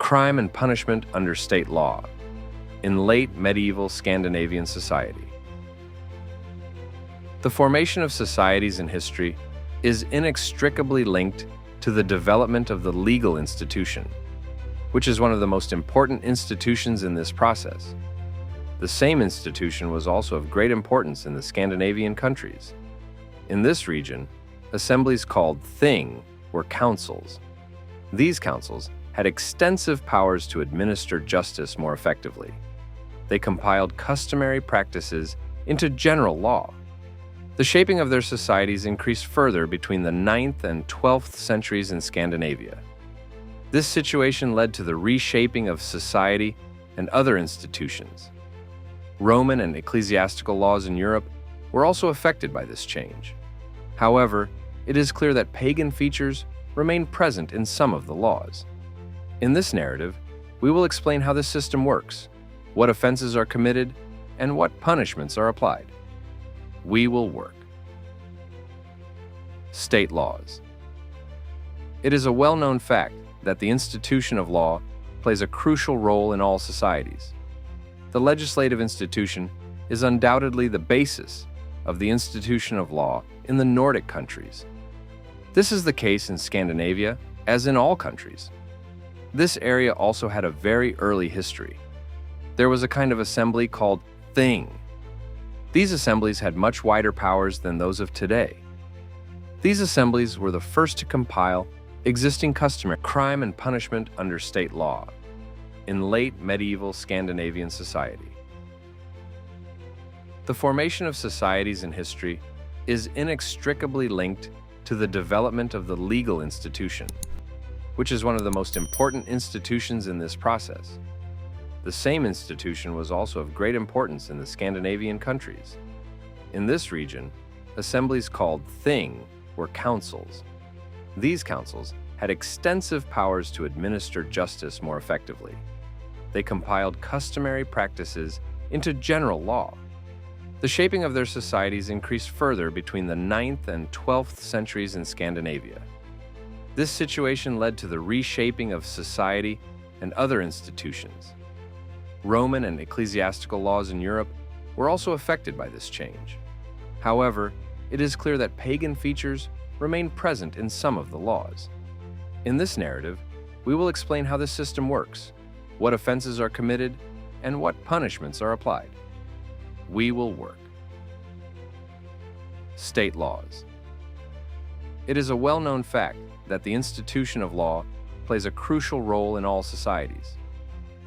crime and punishment under state law in late medieval Scandinavian society. The formation of societies in history is inextricably linked to the development of the legal institution, which is one of the most important institutions in this process. The same institution was also of great importance in the Scandinavian countries. In this region, assemblies called thing were councils. These councils had extensive powers to administer justice more effectively. They compiled customary practices into general law. The shaping of their societies increased further between the 9th and 12th centuries in Scandinavia. This situation led to the reshaping of society and other institutions. Roman and ecclesiastical laws in Europe were also affected by this change. However, it is clear that pagan features remain present in some of the laws. In this narrative, we will explain how this system works, what offenses are committed, and what punishments are applied. We will work. State laws. It is a well-known fact that the institution of law plays a crucial role in all societies. The legislative institution is undoubtedly the basis of the institution of law in the Nordic countries. This is the case in Scandinavia, as in all countries. This area also had a very early history. There was a kind of assembly called thing. These assemblies had much wider powers than those of today. These assemblies were the first to compile existing customary crime and punishment under state law in late medieval Scandinavian society. The formation of societies in history is inextricably linked to the development of the legal institution, which is one of the most important institutions in this process. The same institution was also of great importance in the Scandinavian countries. In this region, assemblies called thing were councils. These councils had extensive powers to administer justice more effectively. They compiled customary practices into general law. The shaping of their societies increased further between the 9th and 12th centuries in Scandinavia. This situation led to the reshaping of society and other institutions. Roman and ecclesiastical laws in Europe were also affected by this change. However, it is clear that pagan features remain present in some of the laws. In this narrative, we will explain how this system works, what offenses are committed, and what punishments are applied. We will work. State laws. It is a well-known fact that the institution of law plays a crucial role in all societies.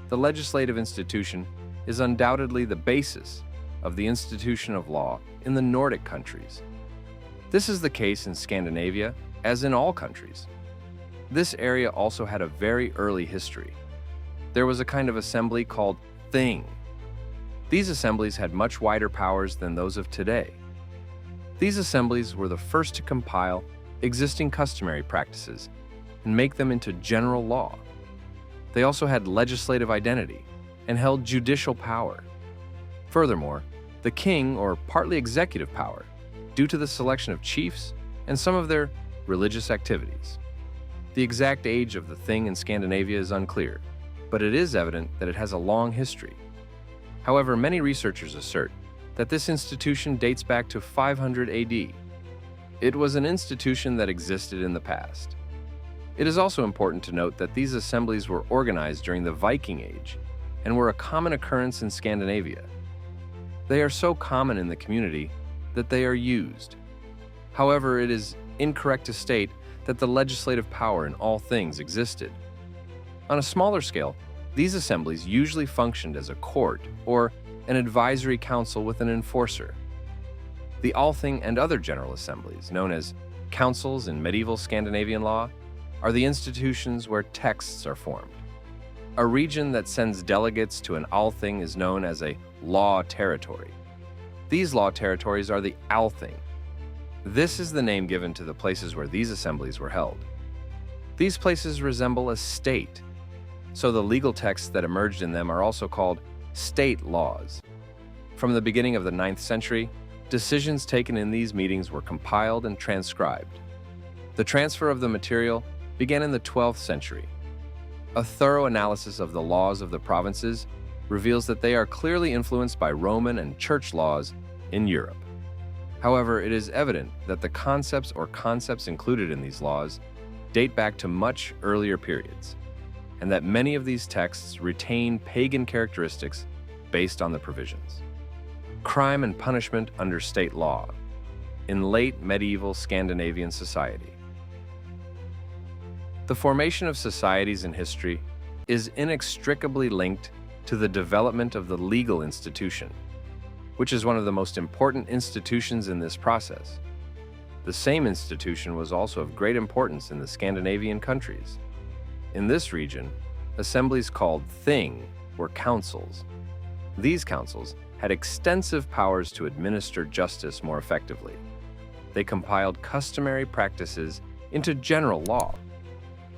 The legislative institution is undoubtedly the basis of the institution of law in the Nordic countries. This is the case in Scandinavia, as in all countries. This area also had a very early history. There was a kind of assembly called thing. These assemblies had much wider powers than those of today. These assemblies were the first to compile existing customary practices and make them into general law. They also had legislative identity and held judicial power. Furthermore, the king, or partly executive power, due to the selection of chiefs and some of their religious activities. The exact age of the thing in Scandinavia is unclear, but it is evident that it has a long history. However, many researchers assert that this institution dates back to 500 AD. It was an institution that existed in the past. It is also important to note that these assemblies were organized during the Viking Age and were a common occurrence in Scandinavia. They are so common in the community that they are used. However, it is incorrect to state that the legislative power in all things existed. On a smaller scale, these assemblies usually functioned as a court or an advisory council with an enforcer. The Althing and other general assemblies, known as councils in medieval Scandinavian law, are the institutions where texts are formed. A region that sends delegates to an Althing is known as a law territory. These law territories are the Althing. This is the name given to the places where these assemblies were held. These places resemble a state, so the legal texts that emerged in them are also called state laws. From the beginning of the 9th century, decisions taken in these meetings were compiled and transcribed. The transfer of the material began in the 12th century. A thorough analysis of the laws of the provinces reveals that they are clearly influenced by Roman and Church laws in Europe. However, it is evident that the concepts included in these laws date back to much earlier periods, and that many of these texts retain pagan characteristics based on the provisions. Crime and punishment under state law in late medieval Scandinavian society. The formation of societies in history is inextricably linked to the development of the legal institution, which is one of the most important institutions in this process. The same institution was also of great importance in the Scandinavian countries. In this region, assemblies called thing were councils. These councils had extensive powers to administer justice more effectively. They compiled customary practices into general law.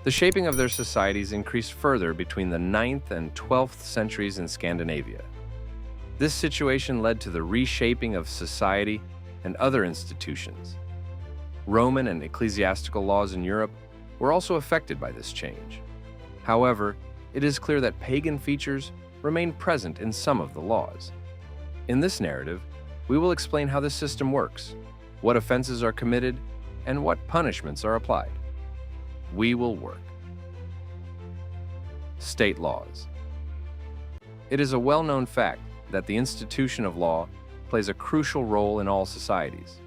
The shaping of their societies increased further between the 9th and 12th centuries in Scandinavia. This situation led to the reshaping of society and other institutions. Roman and ecclesiastical laws in Europe were also affected by this change. However, it is clear that pagan features remain present in some of the laws. In this narrative, we will explain how this system works, what offenses are committed, and what punishments are applied. We will work. State laws. It is a well-known fact that the institution of law plays a crucial role in all societies.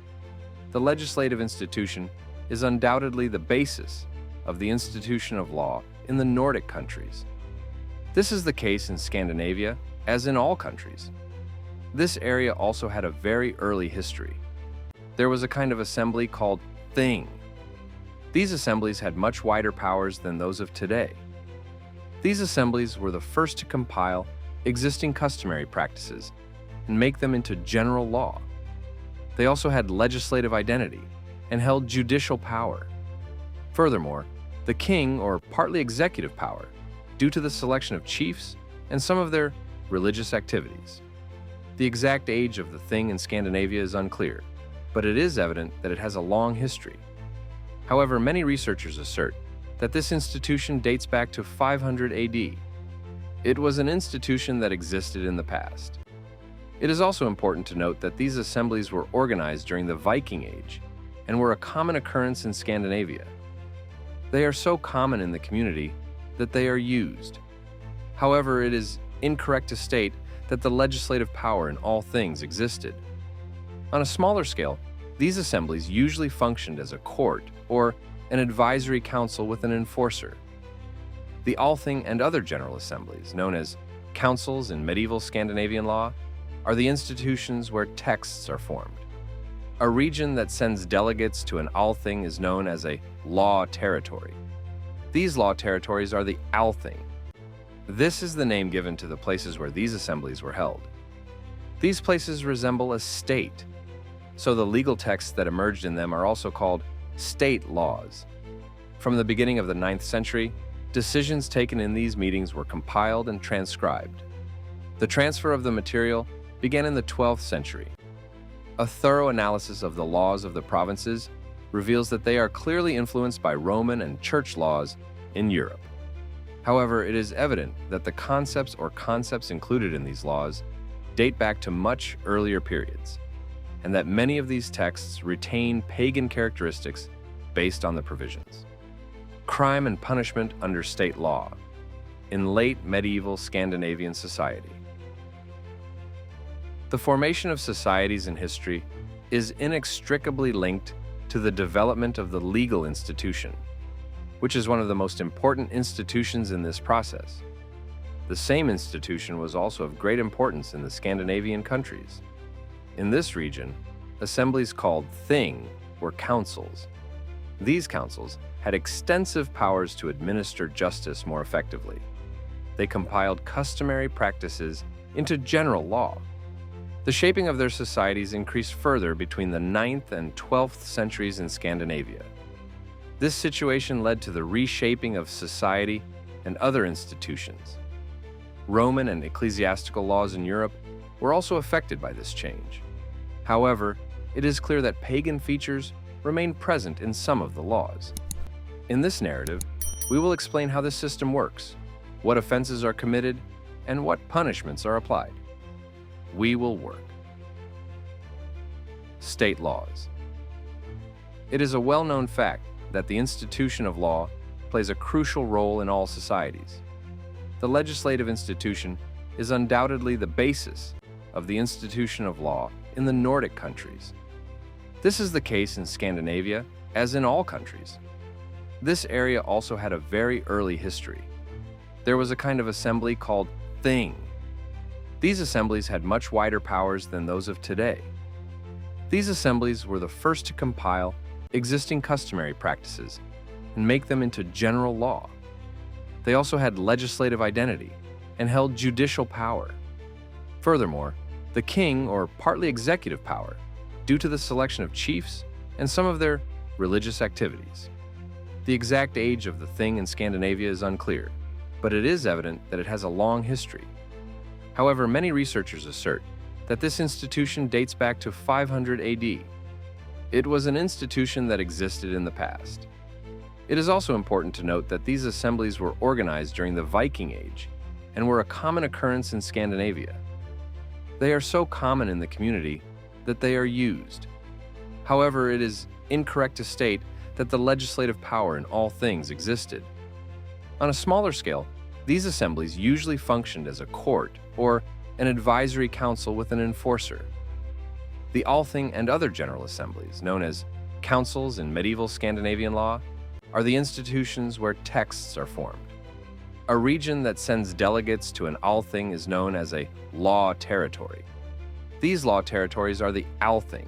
The legislative institution is undoubtedly the basis of the institution of law in the Nordic countries. This is the case in Scandinavia, as in all countries. This area also had a very early history. There was a kind of assembly called thing. These assemblies had much wider powers than those of today. These assemblies were the first to compile existing customary practices and make them into general law. They also had legislative identity and held judicial power. Furthermore, the king, or partly executive power, due to the selection of chiefs and some of their religious activities. The exact age of the thing in Scandinavia is unclear, but it is evident that it has a long history. However, many researchers assert that this institution dates back to 500 AD. It was an institution that existed in the past. It is also important to note that these assemblies were organized during the Viking Age and were a common occurrence in Scandinavia. They are so common in the community that they are used. However, it is incorrect to state that the legislative power in all things existed. On a smaller scale, these assemblies usually functioned as a court or an advisory council with an enforcer. The Althing and other general assemblies, known as councils in medieval Scandinavian law, are the institutions where texts are formed. A region that sends delegates to an Althing is known as a law territory. These law territories are the Althing. This is the name given to the places where these assemblies were held. These places resemble a state, so the legal texts that emerged in them are also called state laws. From the beginning of the 9th century, decisions taken in these meetings were compiled and transcribed. The transfer of the material began in the 12th century. A thorough analysis of the laws of the provinces reveals that they are clearly influenced by Roman and Church laws in Europe. However, it is evident that the concepts included in these laws date back to much earlier periods, and that many of these texts retain pagan characteristics based on the provisions. Crime and punishment under state law in late medieval Scandinavian society. The formation of societies in history is inextricably linked to the development of the legal institution, which is one of the most important institutions in this process. The same institution was also of great importance in the Scandinavian countries. In this region, assemblies called thing were councils. These councils had extensive powers to administer justice more effectively. They compiled customary practices into general law. The shaping of their societies increased further between the 9th and 12th centuries in Scandinavia. This situation led to the reshaping of society and other institutions. Roman and ecclesiastical laws in Europe were also affected by this change. However, it is clear that pagan features remain present in some of the laws. In this narrative, we will explain how this system works, what offenses are committed, and what punishments are applied. We will work. State laws. It is a well-known fact that the institution of law plays a crucial role in all societies. The legislative institution is undoubtedly the basis of the institution of law in the Nordic countries. This is the case in Scandinavia, as in all countries. This area also had a very early history. There was a kind of assembly called thing. These assemblies had much wider powers than those of today. These assemblies were the first to compile existing customary practices and make them into general law. They also had legislative identity and held judicial power. Furthermore, the king, or partly executive power, due to the selection of chiefs and some of their religious activities. The exact age of the thing in Scandinavia is unclear, but it is evident that it has a long history. However, many researchers assert that this institution dates back to 500 AD. It was an institution that existed in the past. It is also important to note that these assemblies were organized during the Viking Age and were a common occurrence in Scandinavia. They are so common in the community that they are used. However, it is incorrect to state that the legislative power in all things existed. On a smaller scale, these assemblies usually functioned as a court or an advisory council with an enforcer. The Althing and other general assemblies, known as councils in medieval Scandinavian law, are the institutions where texts are formed. A region that sends delegates to an Althing is known as a law territory. These law territories are the Althing.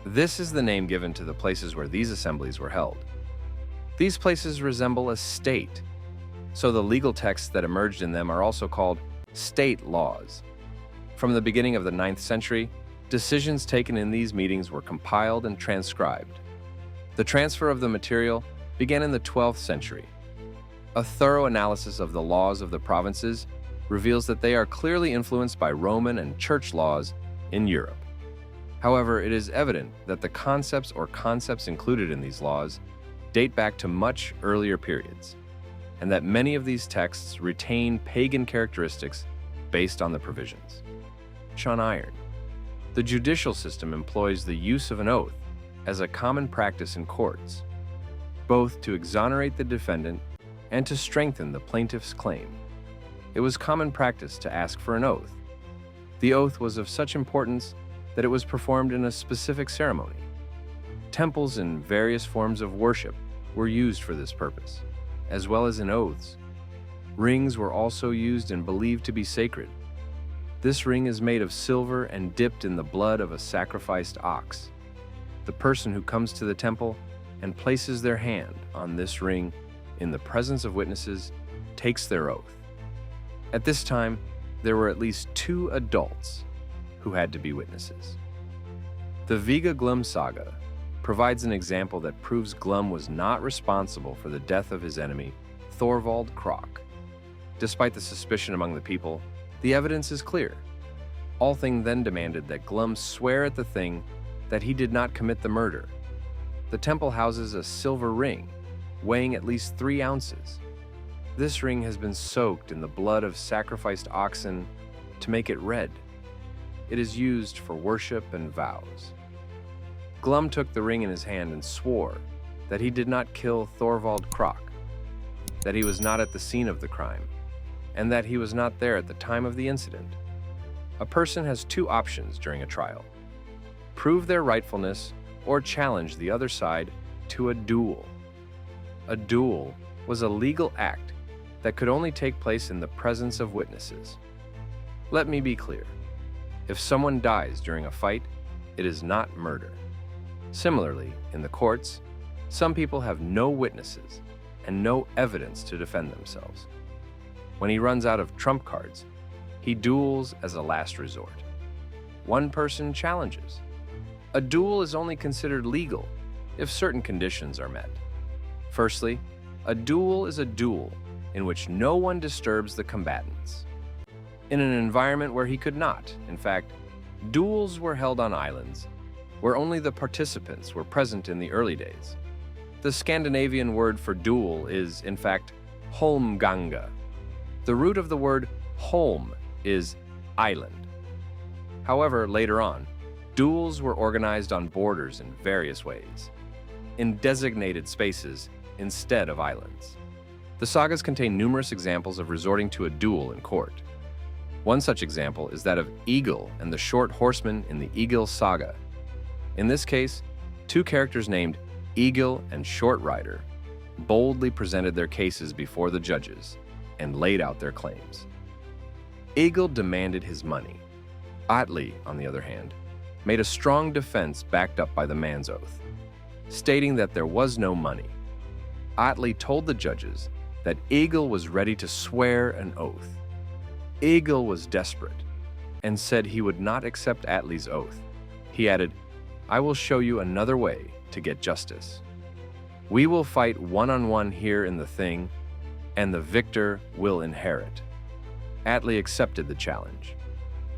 This is the name given to the places where these assemblies were held. These places resemble a state, so the legal texts that emerged in them are also called state laws. From the beginning of the 9th century, decisions taken in these meetings were compiled and transcribed. The transfer of the material began in the 12th century. A thorough analysis of the laws of the provinces reveals that they are clearly influenced by Roman and church laws in Europe. However, it is evident that the concepts included in these laws date back to much earlier periods, and that many of these texts retain pagan characteristics based on the provisions. On iron. The judicial system employs the use of an oath as a common practice in courts, both to exonerate the defendant and to strengthen the plaintiff's claim. It was common practice to ask for an oath. The oath was of such importance that it was performed in a specific ceremony. Temples and various forms of worship were used for this purpose, as well as in oaths. Rings were also used and believed to be sacred. This ring is made of silver and dipped in the blood of a sacrificed ox. The person who comes to the temple and places their hand on this ring in the presence of witnesses takes their oath. At this time, there were at least 2 adults who had to be witnesses. The Viga Glum saga provides an example that proves Glum was not responsible for the death of his enemy, Thorvald Krok. Despite the suspicion among the people, the evidence is clear. Althing then demanded that Glum swear at the thing that he did not commit the murder. The temple houses a silver ring, weighing at least 3 ounces. This ring has been soaked in the blood of sacrificed oxen to make it red. It is used for worship and vows. Glum took the ring in his hand and swore that he did not kill Thorvald Krok, that he was not at the scene of the crime, and that he was not there at the time of the incident. A person has 2 options during a trial: prove their rightfulness or challenge the other side to a duel. A duel was a legal act that could only take place in the presence of witnesses. Let me be clear. If someone dies during a fight, it is not murder. Similarly, in the courts, some people have no witnesses and no evidence to defend themselves. When he runs out of trump cards, he duels as a last resort. One person challenges. A duel is only considered legal if certain conditions are met. Firstly, a duel is a duel in which no one disturbs the combatants. In an environment where he could not, in fact, duels were held on islands where only the participants were present in the early days. The Scandinavian word for duel is, in fact, holmganga. The root of the word holm is island. However, later on, duels were organized on borders in various ways, in designated spaces instead of islands. The sagas contain numerous examples of resorting to a duel in court. One such example is that of Egil and the Short Horseman in the Egil saga. In this case, two characters named Egil and Short Rider boldly presented their cases before the judges and laid out their claims. Egil demanded his money. Atli, on the other hand, made a strong defense backed up by the man's oath, stating that there was no money. Atli told the judges that Egil was ready to swear an oath. Egil was desperate and said he would not accept Atli's oath. He added, "I will show you another way to get justice. We will fight one-on-one here in the thing, and the victor will inherit." Atli accepted the challenge.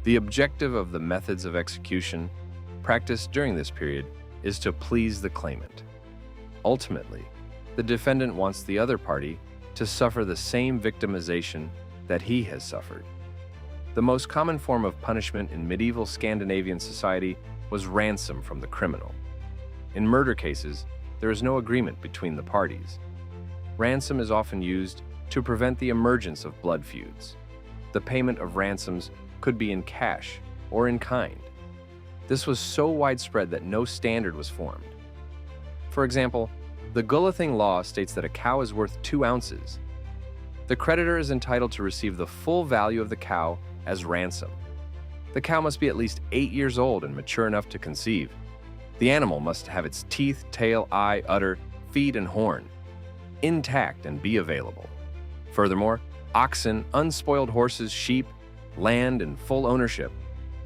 The objective of the methods of execution practiced during this period is to please the claimant. Ultimately, the defendant wants the other party to suffer the same victimization that he has suffered. The most common form of punishment in medieval Scandinavian society was ransom from the criminal. In murder cases, there is no agreement between the parties. Ransom is often used to prevent the emergence of blood feuds. The payment of ransoms could be in cash or in kind. This was so widespread that no standard was formed. For example, the Gulathing law states that a cow is worth 2 ounces. The creditor is entitled to receive the full value of the cow as ransom. The cow must be at least 8 years old and mature enough to conceive. The animal must have its teeth, tail, eye, udder, feet, and horn intact and be available. Furthermore, oxen, unspoiled horses, sheep, land in full ownership,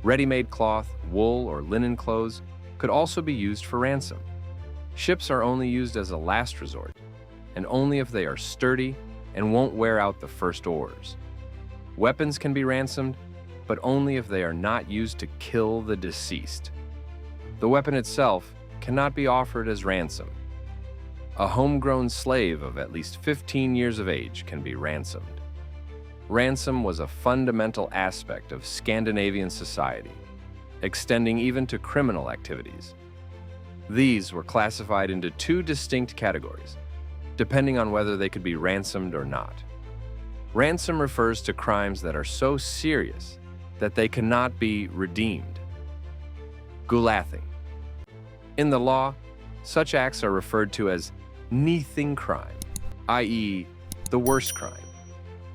ready-made cloth, wool, or linen clothes could also be used for ransom. Ships are only used as a last resort, and only if they are sturdy and won't wear out the first oars. Weapons can be ransomed, but only if they are not used to kill the deceased. The weapon itself cannot be offered as ransom. A homegrown slave of at least 15 years of age can be ransomed. Ransom was a fundamental aspect of Scandinavian society, extending even to criminal activities. These were classified into 2 distinct categories, depending on whether they could be ransomed or not. Ransom refers to crimes that are so serious that they cannot be redeemed. Gulathing. In the law, such acts are referred to as nithing crime, i.e., the worst crime,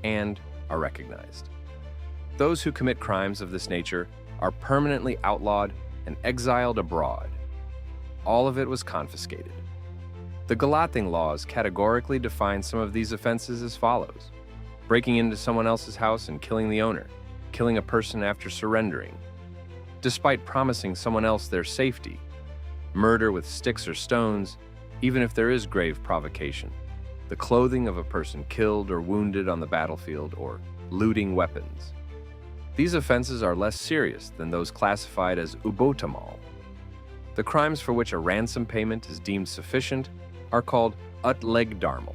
and are recognized. Those who commit crimes of this nature are permanently outlawed and exiled abroad. All of it was confiscated. The Gulathing laws categorically define some of these offenses as follows: breaking into someone else's house and killing the owner, killing a person after surrendering, despite promising someone else their safety, murder with sticks or stones, even if there is grave provocation, the clothing of a person killed or wounded on the battlefield, or looting weapons. These offenses are less serious than those classified as ubotamal. The crimes for which a ransom payment is deemed sufficient are called utlegdarmal.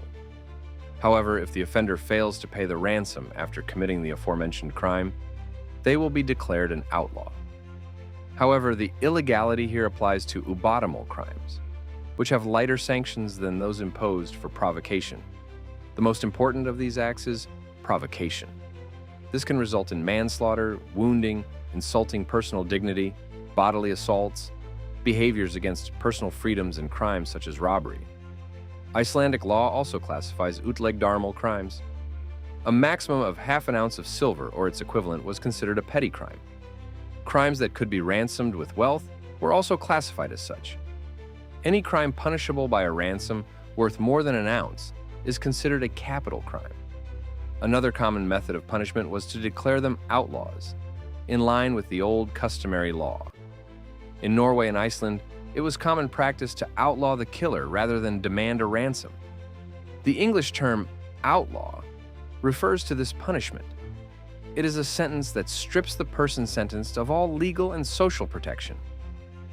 However, if the offender fails to pay the ransom after committing the aforementioned crime, they will be declared an outlaw. However, the illegality here applies to ubotamal crimes, which have lighter sanctions than those imposed for provocation. The most important of these acts is provocation. This can result in manslaughter, wounding, insulting personal dignity, bodily assaults, behaviors against personal freedoms, and crimes such as robbery. Icelandic law also classifies utlegdarmal crimes. A maximum of half an ounce of silver or its equivalent was considered a petty crime. Crimes that could be ransomed with wealth were also classified as such. Any crime punishable by a ransom worth more than an ounce is considered a capital crime. Another common method of punishment was to declare them outlaws, in line with the old customary law. In Norway and Iceland, it was common practice to outlaw the killer rather than demand a ransom. The English term outlaw refers to this punishment. It is a sentence that strips the person sentenced of all legal and social protection.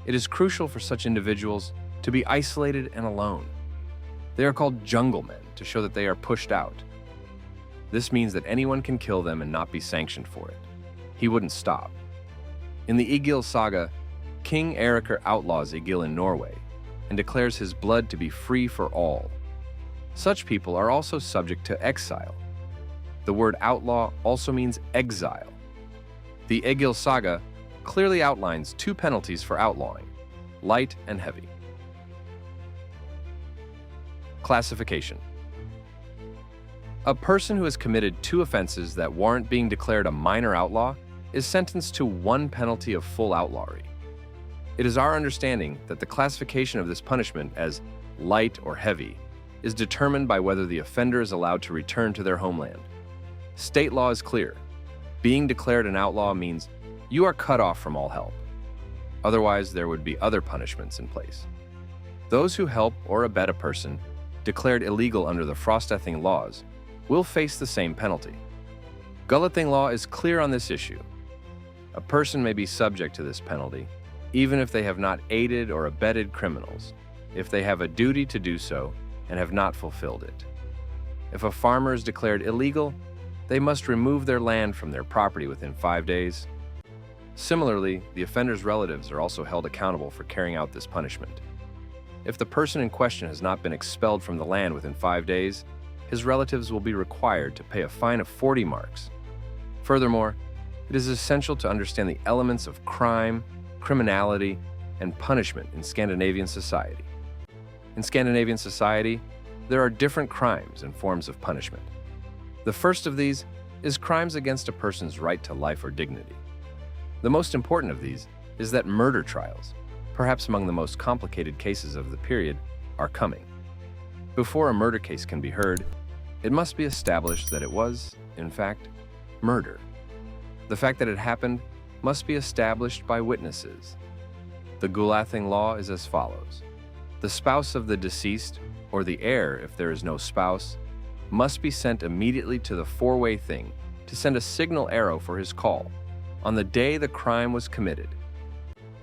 It is crucial for such individuals to be isolated and alone. They are called junglemen to show that they are pushed out. This means that anyone can kill them and not be sanctioned for it. He wouldn't stop. In the Egil saga, King Eirikr outlaws Egil in Norway and declares his blood to be free for all. Such people are also subject to exile. The word outlaw also means exile. The Egil saga clearly outlines two penalties for outlawing: light and heavy. Classification. A person who has committed two offenses that warrant being declared a minor outlaw is sentenced to one penalty of full outlawry. It is our understanding that the classification of this punishment as light or heavy is determined by whether the offender is allowed to return to their homeland. State law is clear. Being declared an outlaw means you are cut off from all help. Otherwise, there would be other punishments in place. Those who help or abet a person declared illegal under the Frostathing laws will face the same penalty. Gulathing law is clear on this issue. A person may be subject to this penalty, even if they have not aided or abetted criminals, if they have a duty to do so and have not fulfilled it. If a farmer is declared illegal, they must remove their land from their property within 5 days. Similarly, the offender's relatives are also held accountable for carrying out this punishment. If the person in question has not been expelled from the land within 5 days, his relatives will be required to pay a fine of 40 marks. Furthermore, it is essential to understand the elements of crime, criminality, and punishment in Scandinavian society. In Scandinavian society, there are different crimes and forms of punishment. The first of these is crimes against a person's right to life or dignity. The most important of these is that murder trials, perhaps among the most complicated cases of the period, are coming. Before a murder case can be heard, it must be established that it was, in fact, murder. The fact that it happened must be established by witnesses. The Gulathing law is as follows. The spouse of the deceased, or the heir if there is no spouse, must be sent immediately to the four-way thing to send a signal arrow for his call on the day the crime was committed.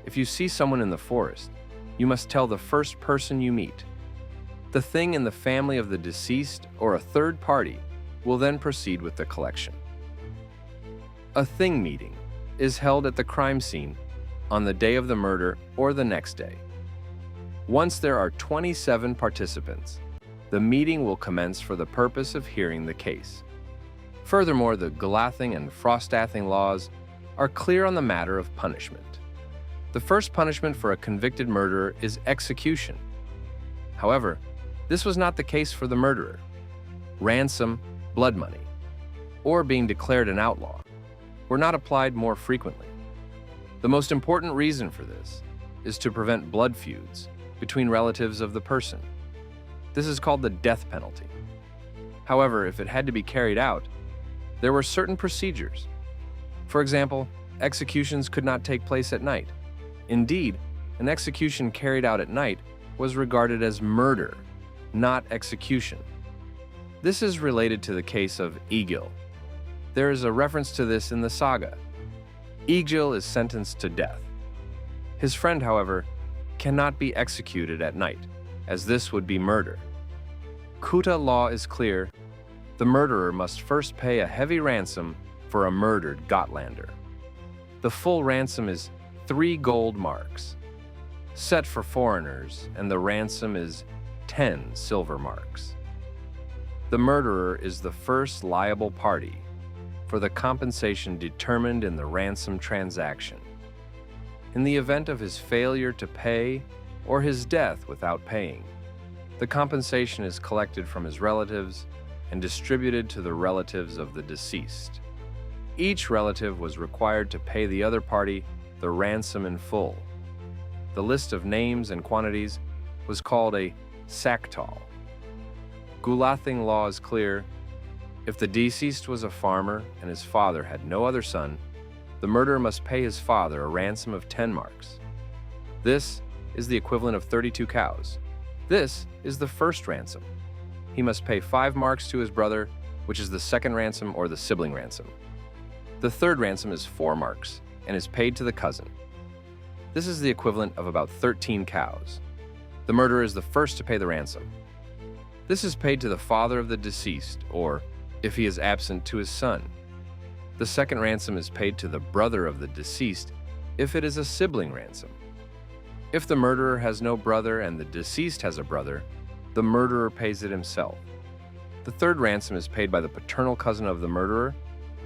If you see someone in the forest, you must tell the first person you meet. The thing in the family of the deceased or a third party will then proceed with the collection. A thing meeting is held at the crime scene on the day of the murder or the next day. Once there are 27 participants, the meeting will commence for the purpose of hearing the case. Furthermore, the Gulathing and Frostathing laws are clear on the matter of punishment. The first punishment for a convicted murderer is execution. However, this was not the case for the murderer. Ransom, blood money, or being declared an outlaw were not applied more frequently. The most important reason for this is to prevent blood feuds between relatives of the person. This is called the death penalty. However, if it had to be carried out, there were certain procedures. For example, executions could not take place at night. Indeed, an execution carried out at night was regarded as murder, not execution. This is related to the case of Egil. There is a reference to this in the saga. Egil is sentenced to death. His friend, however, cannot be executed at night, as this would be murder. Kuta law is clear. The murderer must first pay a heavy ransom for a murdered Gotlander. The full ransom is 3 gold marks, set for foreigners, and the ransom is 10 silver marks. The murderer is the first liable party for the compensation determined in the ransom transaction. In the event of his failure to pay or his death without paying, the compensation is collected from his relatives and distributed to the relatives of the deceased. Each relative was required to pay the other party the ransom in full. The list of names and quantities was called a saktal. Gulathing law is clear. If the deceased was a farmer and his father had no other son, the murderer must pay his father a ransom of 10 marks. This is the equivalent of 32 cows. This is the first ransom. He must pay 5 marks to his brother, which is the second ransom or the sibling ransom. The third ransom is 4 marks and is paid to the cousin. This is the equivalent of about 13 cows. The murderer is the first to pay the ransom. This is paid to the father of the deceased, or, if he is absent, to his son. The second ransom is paid to the brother of the deceased if it is a sibling ransom. If the murderer has no brother and the deceased has a brother, the murderer pays it himself. The third ransom is paid by the paternal cousin of the murderer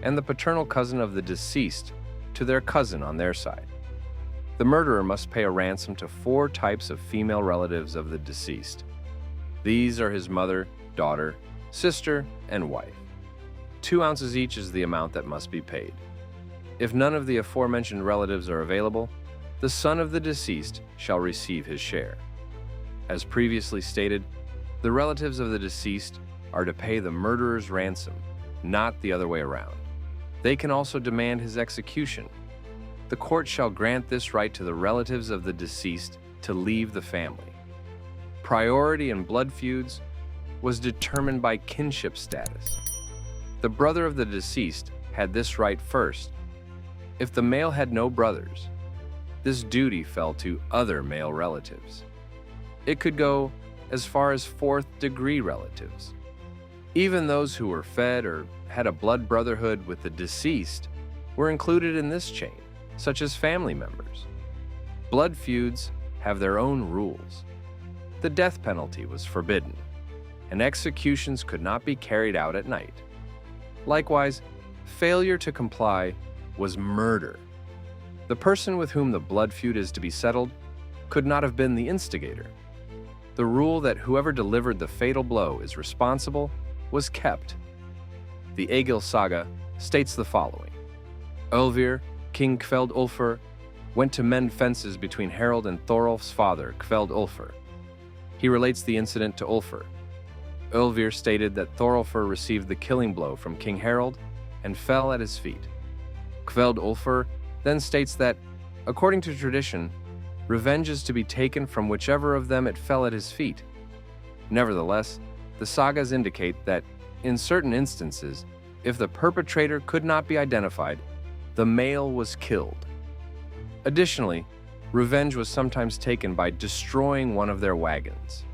and the paternal cousin of the deceased to their cousin on their side. The murderer must pay a ransom to 4 types of female relatives of the deceased. These are his mother, daughter, sister, and wife. 2 ounces each is the amount that must be paid. If none of the aforementioned relatives are available, the son of the deceased shall receive his share. As previously stated, the relatives of the deceased are to pay the murderer's ransom, not the other way around. They can also demand his execution. The court shall grant this right to the relatives of the deceased to leave the family. Priority in blood feuds was determined by kinship status. The brother of the deceased had this right first. If the male had no brothers, this duty fell to other male relatives. It could go as far as 4th-degree relatives. Even those who were fed or had a blood brotherhood with the deceased were included in this chain, such as family members. Blood feuds have their own rules. The death penalty was forbidden, and executions could not be carried out at night. Likewise, failure to comply was murder. The person with whom the blood feud is to be settled could not have been the instigator. The rule that whoever delivered the fatal blow is responsible was kept. The Egil saga states the following. Ulfr, King Kveldulfr, went to mend fences between Harald and Thorolf's father, Kveldulfr. He relates the incident to Ulfr. Ulfr stated that Thorolfr received the killing blow from King Harald and fell at his feet. Kveldulfr then states that, according to tradition, revenge is to be taken from whichever of them it fell at his feet. Nevertheless, the sagas indicate that, in certain instances, if the perpetrator could not be identified, the male was killed. Additionally, revenge was sometimes taken by destroying one of their wagons.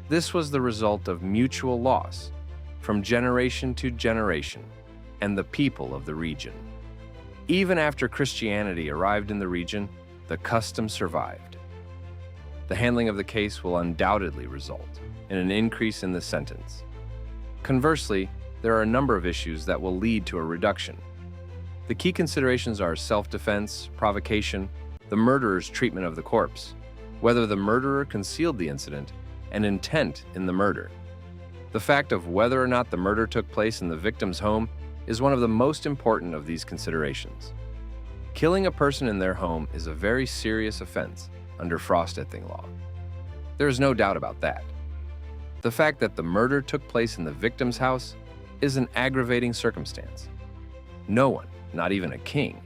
This was the result of mutual loss from generation to generation and the people of the region. Even after Christianity arrived in the region, the custom survived. The handling of the case will undoubtedly result in an increase in the sentence. Conversely, there are a number of issues that will lead to a reduction. The key considerations are self-defense, provocation, the murderer's treatment of the corpse, whether the murderer concealed the incident, and intent in the murder. The fact of whether or not the murder took place in the victim's home is one of the most important of these considerations. Killing a person in their home is a very serious offense under Frostething law. There is no doubt about that. The fact that the murder took place in the victim's house is an aggravating circumstance. No one, not even a king,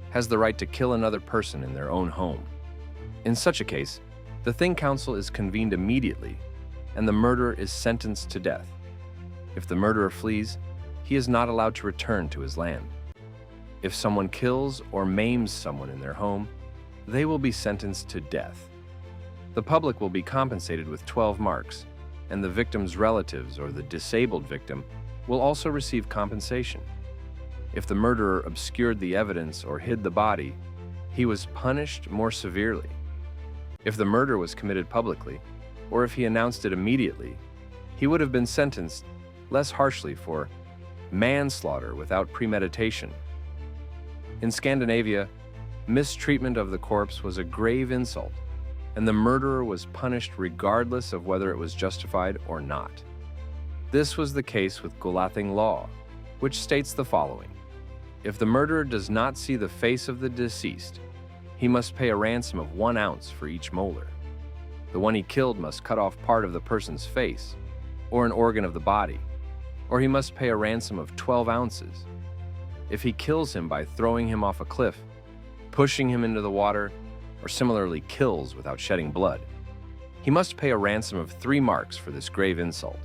has the right to kill another person in their own home. In such a case, the Thing Council is convened immediately, and the murderer is sentenced to death. If the murderer flees, he is not allowed to return to his land. If someone kills or maims someone in their home, they will be sentenced to death. The public will be compensated with 12 marks, and the victim's relatives or the disabled victim will also receive compensation. If the murderer obscured the evidence or hid the body, he was punished more severely. If the murder was committed publicly, or if he announced it immediately, he would have been sentenced less harshly for manslaughter without premeditation. In Scandinavia, mistreatment of the corpse was a grave insult, and the murderer was punished regardless of whether it was justified or not. This was the case with Gulathing law, which states the following. If the murderer does not see the face of the deceased, he must pay a ransom of 1 ounce for each molar. The one he killed must cut off part of the person's face, or an organ of the body, or he must pay a ransom of 12 ounces. If he kills him by throwing him off a cliff, pushing him into the water, or similarly kills without shedding blood, he must pay a ransom of 3 marks for this grave insult.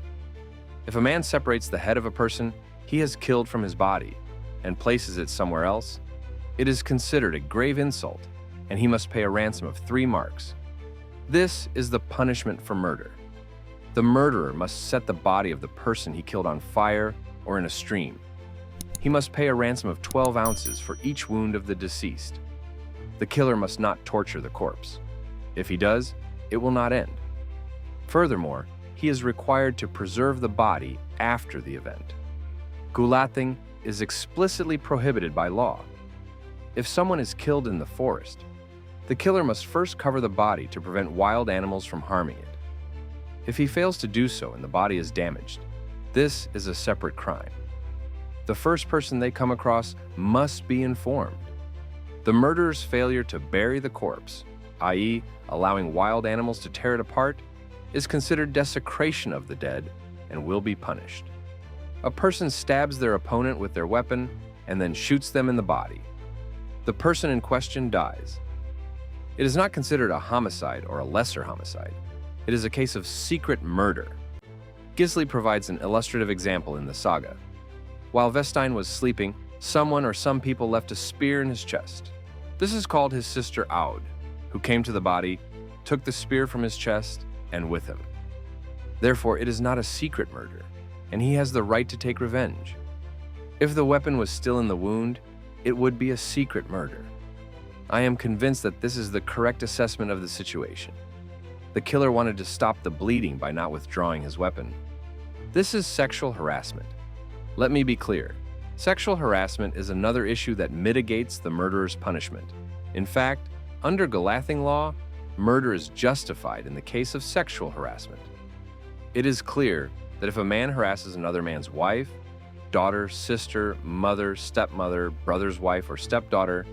If a man separates the head of a person he has killed from his body and places it somewhere else, it is considered a grave insult, and he must pay a ransom of 3 marks. This is the punishment for murder. The murderer must set the body of the person he killed on fire or in a stream. He must pay a ransom of 12 ounces for each wound of the deceased. The killer must not torture the corpse. If he does, it will not end. Furthermore, he is required to preserve the body after the event. Gulathing is explicitly prohibited by law. If someone is killed in the forest, the killer must first cover the body to prevent wild animals from harming it. If he fails to do so and the body is damaged, this is a separate crime. The first person they come across must be informed. The murderer's failure to bury the corpse, i.e., allowing wild animals to tear it apart, is considered desecration of the dead and will be punished. A person stabs their opponent with their weapon and then shoots them in the body. The person in question dies. It is not considered a homicide or a lesser homicide. It is a case of secret murder. Gisli provides an illustrative example in the saga. While Vestine was sleeping, someone or some people left a spear in his chest. This is called his sister Aud, who came to the body, took the spear from his chest, and with him. Therefore, it is not a secret murder, and he has the right to take revenge. If the weapon was still in the wound, it would be a secret murder. I am convinced that this is the correct assessment of the situation. The killer wanted to stop the bleeding by not withdrawing his weapon. This is sexual harassment. Let me be clear. Sexual harassment is another issue that mitigates the murderer's punishment. In fact, under Gulathing law, murder is justified in the case of sexual harassment. It is clear that if a man harasses another man's wife, daughter, sister, mother, stepmother, brother's wife, or stepdaughter,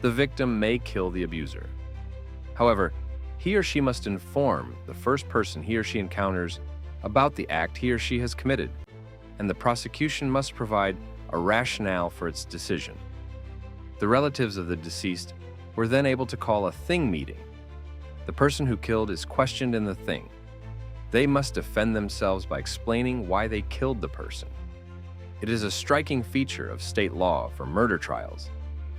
the victim may kill the abuser. However, he or she must inform the first person he or she encounters about the act he or she has committed, and the prosecution must provide a rationale for its decision. The relatives of the deceased were then able to call a thing meeting. The person who killed is questioned in the thing. They must defend themselves by explaining why they killed the person. It is a striking feature of state law for murder trials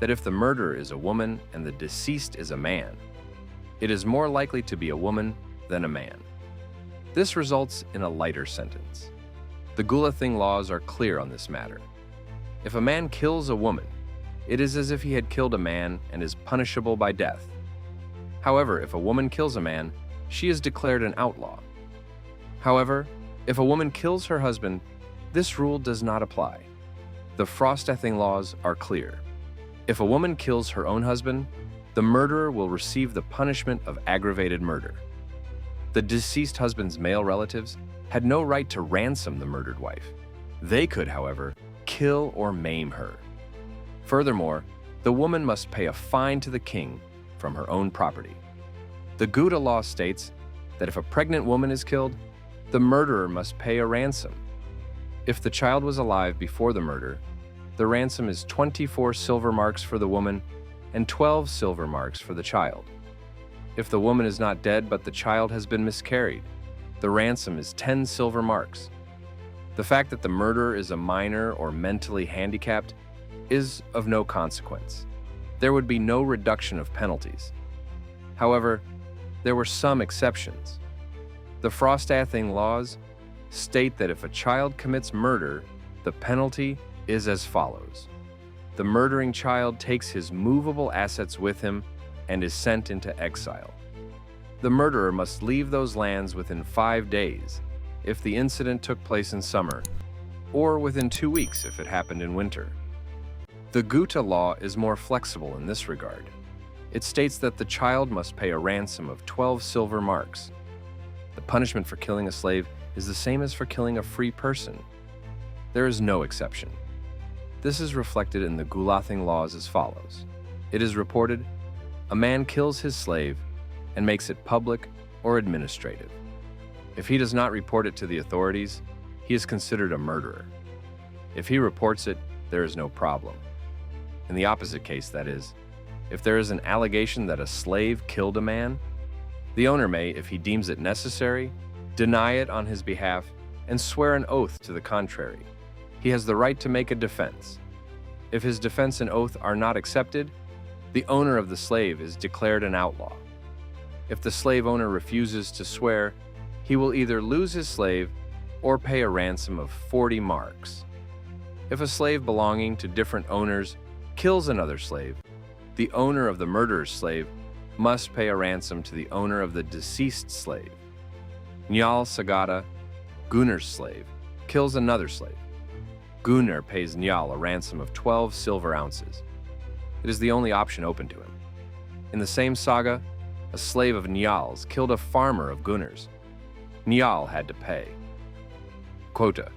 that if the murderer is a woman and the deceased is a man, it is more likely to be a woman than a man. This results in a lighter sentence. The Gulathing laws are clear on this matter. If a man kills a woman, it is as if he had killed a man and is punishable by death. However, if a woman kills a man, she is declared an outlaw. However, if a woman kills her husband, this rule does not apply. The Frostething laws are clear. If a woman kills her own husband, the murderer will receive the punishment of aggravated murder. The deceased husband's male relatives had no right to ransom the murdered wife. They could, however, kill or maim her. Furthermore, the woman must pay a fine to the king from her own property. The Gouda law states that if a pregnant woman is killed, the murderer must pay a ransom. If the child was alive before the murder, the ransom is 24 silver marks for the woman and 12 silver marks for the child. If the woman is not dead but the child has been miscarried, the ransom is 10 silver marks. The fact that the murderer is a minor or mentally handicapped is of no consequence. There would be no reduction of penalties. However, there were some exceptions. The Frostething laws state that if a child commits murder, the penalty is as follows. The murdering child takes his movable assets with him and is sent into exile. The murderer must leave those lands within 5 days if the incident took place in summer, or within 2 weeks if it happened in winter. The Gouda law is more flexible in this regard. It states that the child must pay a ransom of 12 silver marks. The punishment for killing a slave is the same as for killing a free person. There is no exception. This is reflected in the Gulathing laws as follows. It is reported, a man kills his slave and makes it public or administrative. If he does not report it to the authorities, he is considered a murderer. If he reports it, there is no problem. In the opposite case, that is, if there is an allegation that a slave killed a man, the owner may, if he deems it necessary, deny it on his behalf and swear an oath to the contrary. He has the right to make a defense. If his defense and oath are not accepted, the owner of the slave is declared an outlaw. If the slave owner refuses to swear, he will either lose his slave or pay a ransom of 40 marks. If a slave belonging to different owners kills another slave, the owner of the murderer's slave must pay a ransom to the owner of the deceased slave. Njal Sagata, Gunnar's slave, kills another slave. Gunnar pays Njal a ransom of 12 silver ounces. It is the only option open to him. In the same saga, a slave of Njal's killed a farmer of Gunnar's. Njal had to pay. Quota.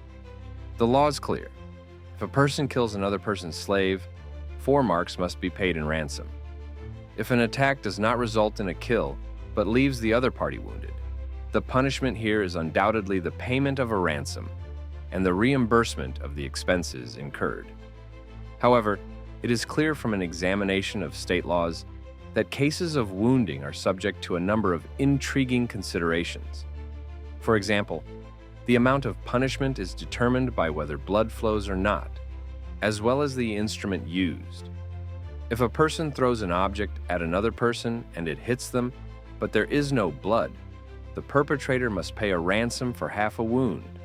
The law is clear. If a person kills another person's slave, 4 marks must be paid in ransom. If an attack does not result in a kill, but leaves the other party wounded, the punishment here is undoubtedly the payment of a ransom and the reimbursement of the expenses incurred. However, it is clear from an examination of state laws that cases of wounding are subject to a number of intriguing considerations. For example, the amount of punishment is determined by whether blood flows or not, as well as the instrument used. If a person throws an object at another person and it hits them, but there is no blood, the perpetrator must pay a ransom for half a wound.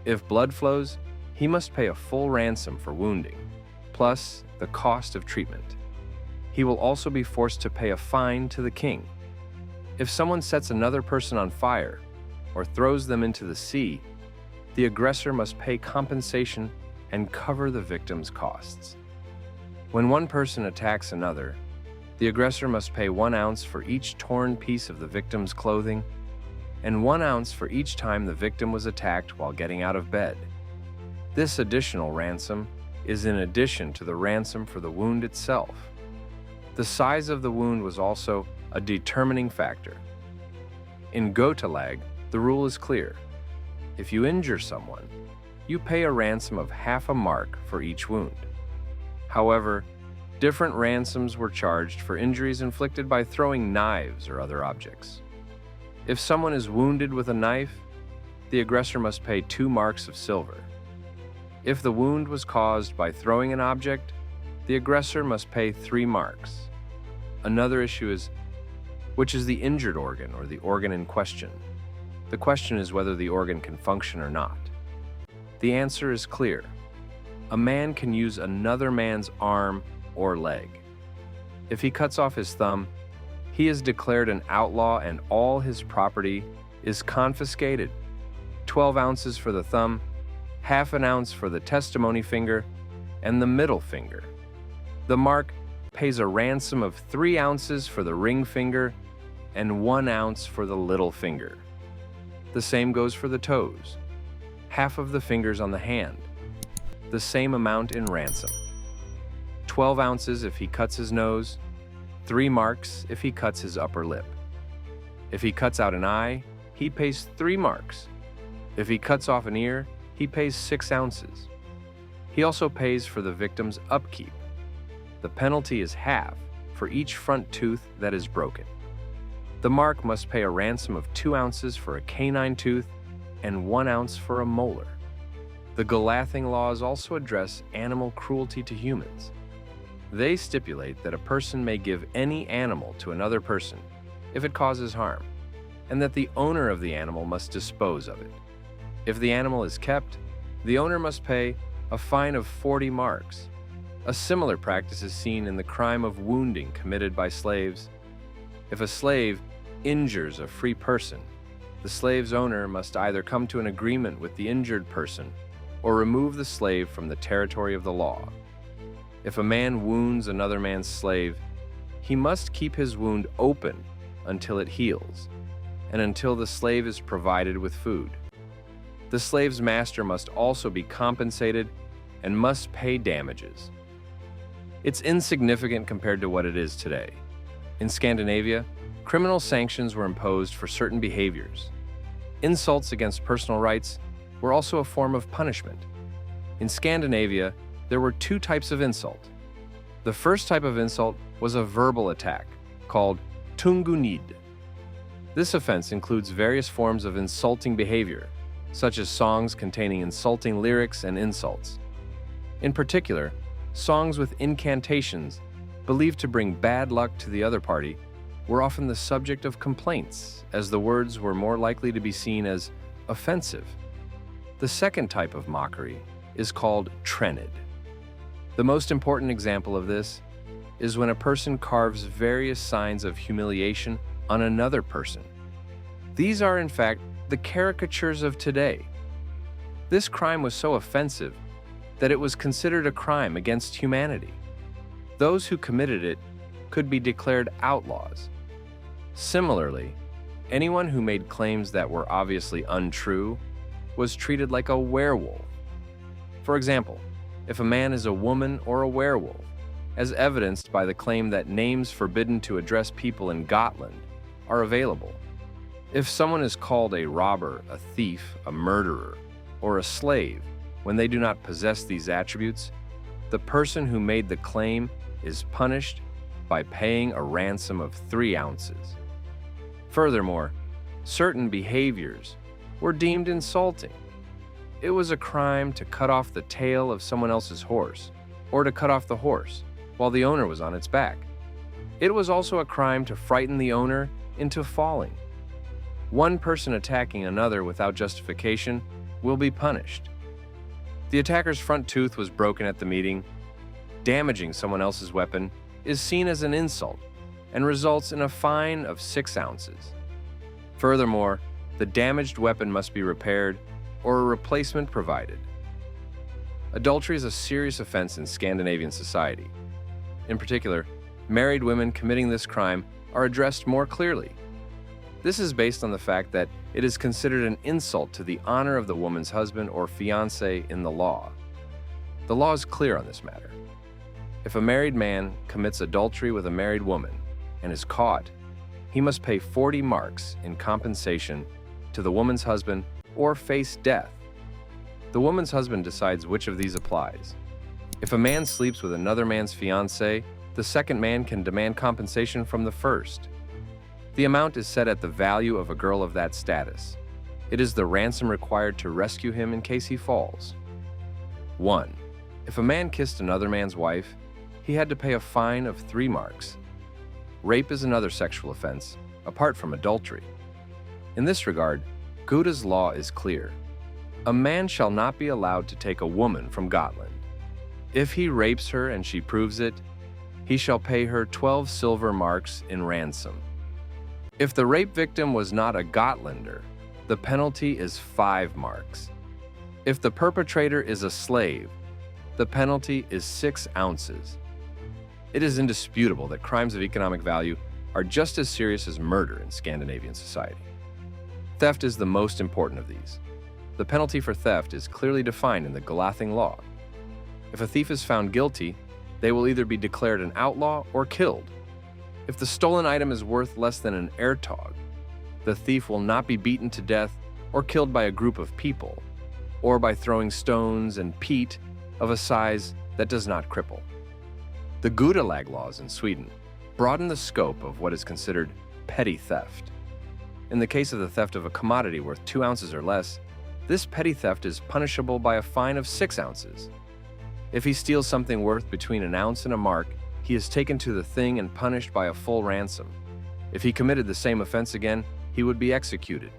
If blood flows, he must pay a full ransom for wounding, plus the cost of treatment. He will also be forced to pay a fine to the king. If someone sets another person on fire or throws them into the sea, the aggressor must pay compensation and cover the victim's costs. When one person attacks another, the aggressor must pay 1 ounce for each torn piece of the victim's clothing and 1 ounce for each time the victim was attacked while getting out of bed. This additional ransom is in addition to the ransom for the wound itself. The size of the wound was also a determining factor. In Gotalag, the rule is clear. If you injure someone, you pay a ransom of half a mark for each wound. However, different ransoms were charged for injuries inflicted by throwing knives or other objects. If someone is wounded with a knife, the aggressor must pay 2 marks of silver. If the wound was caused by throwing an object, the aggressor must pay 3 marks. Another issue is, which is the injured organ or the organ in question? The question is whether the organ can function or not. The answer is clear. A man can use another man's arm or leg. If he cuts off his thumb, he is declared an outlaw and all his property is confiscated. 12 ounces for the thumb, half an ounce for the testimony finger, and the middle finger. The mark pays a ransom of 3 ounces for the ring finger and 1 ounce for the little finger. The same goes for the toes, half of the fingers on the hand, the same amount in ransom. 12 ounces if he cuts his nose, 3 marks if he cuts his upper lip. If he cuts out an eye, he pays 3 marks. If he cuts off an ear, he pays 6 ounces. He also pays for the victim's upkeep. The penalty is half for each front tooth that is broken. The mark must pay a ransom of 2 ounces for a canine tooth and 1 ounce for a molar. The Galathing laws also address animal cruelty to humans. They stipulate that a person may give any animal to another person if it causes harm, and that the owner of the animal must dispose of it. If the animal is kept, the owner must pay a fine of 40 marks. A similar practice is seen in the crime of wounding committed by slaves. If a slave injures a free person, the slave's owner must either come to an agreement with the injured person or remove the slave from the territory of the law. If a man wounds another man's slave, he must keep his wound open until it heals, and until the slave is provided with food. The slave's master must also be compensated and must pay damages. It's insignificant compared to what it is today. In Scandinavia, criminal sanctions were imposed for certain behaviors. Insults against personal rights were also a form of punishment. In Scandinavia, there were 2 types of insult. The first type of insult was a verbal attack, called tungunid. This offense includes various forms of insulting behavior, such as songs containing insulting lyrics and insults. In particular, songs with incantations believed to bring bad luck to the other party were often the subject of complaints, as the words were more likely to be seen as offensive. The second type of mockery is called trenid. The most important example of this is when a person carves various signs of humiliation on another person. These are, in fact, the caricatures of today. This crime was so offensive that it was considered a crime against humanity. Those who committed it could be declared outlaws. Similarly, anyone who made claims that were obviously untrue was treated like a werewolf. For example, if a man is a woman or a werewolf, as evidenced by the claim that names forbidden to address people in Gotland are available. If someone is called a robber, a thief, a murderer, or a slave when they do not possess these attributes, the person who made the claim is punished by paying a ransom of 3 ounces. Furthermore, certain behaviors were deemed insulting. It was a crime to cut off the tail of someone else's horse, or to cut off the horse while the owner was on its back. It was also a crime to frighten the owner into falling. One person attacking another without justification will be punished. The attacker's front tooth was broken at the meeting. Damaging someone else's weapon is seen as an insult and results in a fine of 6 ounces. Furthermore, the damaged weapon must be repaired or a replacement provided. Adultery is a serious offense in Scandinavian society. In particular, married women committing this crime are addressed more clearly. This is based on the fact that it is considered an insult to the honor of the woman's husband or fiancé in the law. The law is clear on this matter. If a married man commits adultery with a married woman and is caught, he must pay 40 marks in compensation to the woman's husband or face death. The woman's husband decides which of these applies. If a man sleeps with another man's fiancée, the second man can demand compensation from the first. The amount is set at the value of a girl of that status. It is the ransom required to rescue him in case he falls. 1. If a man kissed another man's wife, he had to pay a fine of 3 marks. Rape is another sexual offense, apart from adultery. In this regard, Guda's law is clear. A man shall not be allowed to take a woman from Gotland. If he rapes her and she proves it, he shall pay her 12 silver marks in ransom. If the rape victim was not a Gotlander, the penalty is 5 marks. If the perpetrator is a slave, the penalty is 6 ounces. It is indisputable that crimes of economic value are just as serious as murder in Scandinavian society. Theft is the most important of these. The penalty for theft is clearly defined in the Gulathing law. If a thief is found guilty, they will either be declared an outlaw or killed. If the stolen item is worth less than an airtog, the thief will not be beaten to death or killed by a group of people, or by throwing stones and peat of a size that does not cripple. The Gudalag laws in Sweden broaden the scope of what is considered petty theft. In the case of the theft of a commodity worth 2 ounces or less, this petty theft is punishable by a fine of 6 ounces. If he steals something worth between an ounce and a mark, he is taken to the thing and punished by a full ransom. If he committed the same offense again, he would be executed.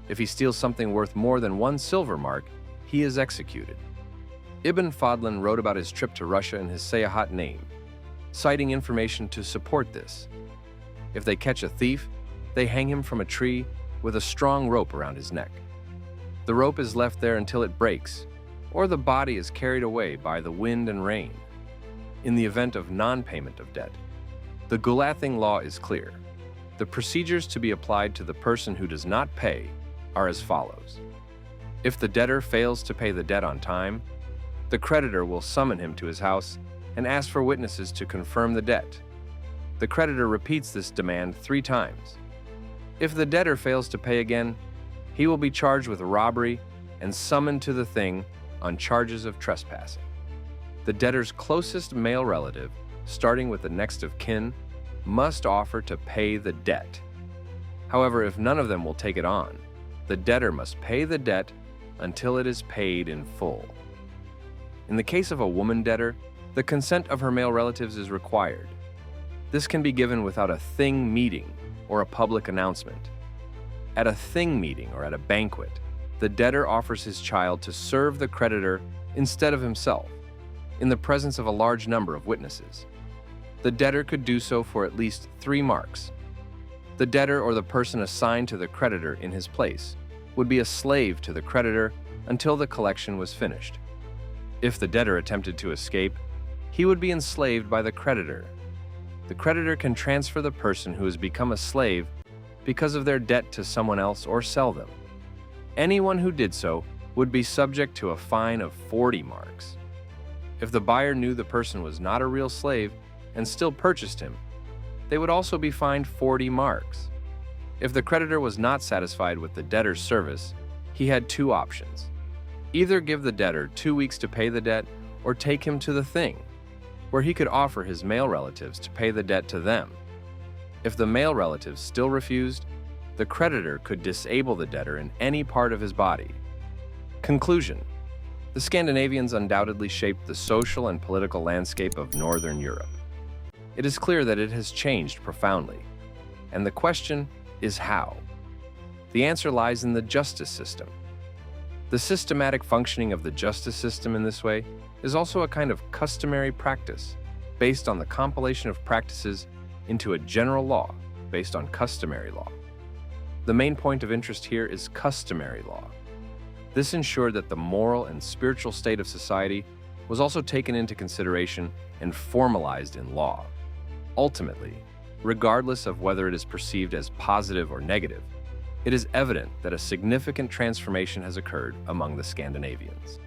If he steals something worth more than 1 silver mark, he is executed. Ibn Fadlan wrote about his trip to Russia in his Sayahat name, citing information to support this. If they catch a thief, they hang him from a tree with a strong rope around his neck. The rope is left there until it breaks, or the body is carried away by the wind and rain. In the event of non-payment of debt, the Gulathing law is clear. The procedures to be applied to the person who does not pay are as follows. If the debtor fails to pay the debt on time, the creditor will summon him to his house and ask for witnesses to confirm the debt. The creditor repeats this demand 3 times. If the debtor fails to pay again, he will be charged with robbery and summoned to the thing on charges of trespassing. The debtor's closest male relative, starting with the next of kin, must offer to pay the debt. However, if none of them will take it on, the debtor must pay the debt until it is paid in full. In the case of a woman debtor, the consent of her male relatives is required. This can be given without a thing meeting or a public announcement. At a thing meeting or at a banquet, the debtor offers his child to serve the creditor instead of himself, in the presence of a large number of witnesses. The debtor could do so for at least 3 marks. The debtor or the person assigned to the creditor in his place would be a slave to the creditor until the collection was finished. If the debtor attempted to escape, he would be enslaved by the creditor. The creditor can transfer the person who has become a slave because of their debt to someone else or sell them. Anyone who did so would be subject to a fine of 40 marks. If the buyer knew the person was not a real slave and still purchased him, they would also be fined 40 marks. If the creditor was not satisfied with the debtor's service, he had 2 options. Either give the debtor 2 weeks to pay the debt or take him to the thing, where he could offer his male relatives to pay the debt to them. If the male relatives still refused, the creditor could disable the debtor in any part of his body. Conclusion: the Scandinavians undoubtedly shaped the social and political landscape of Northern Europe. It is clear that it has changed profoundly, and the question is how. The answer lies in the justice system. The systematic functioning of the justice system in this way is also a kind of customary practice based on the compilation of practices into a general law based on customary law. The main point of interest here is customary law. This ensured that the moral and spiritual state of society was also taken into consideration and formalized in law. Ultimately, regardless of whether it is perceived as positive or negative, it is evident that a significant transformation has occurred among the Scandinavians.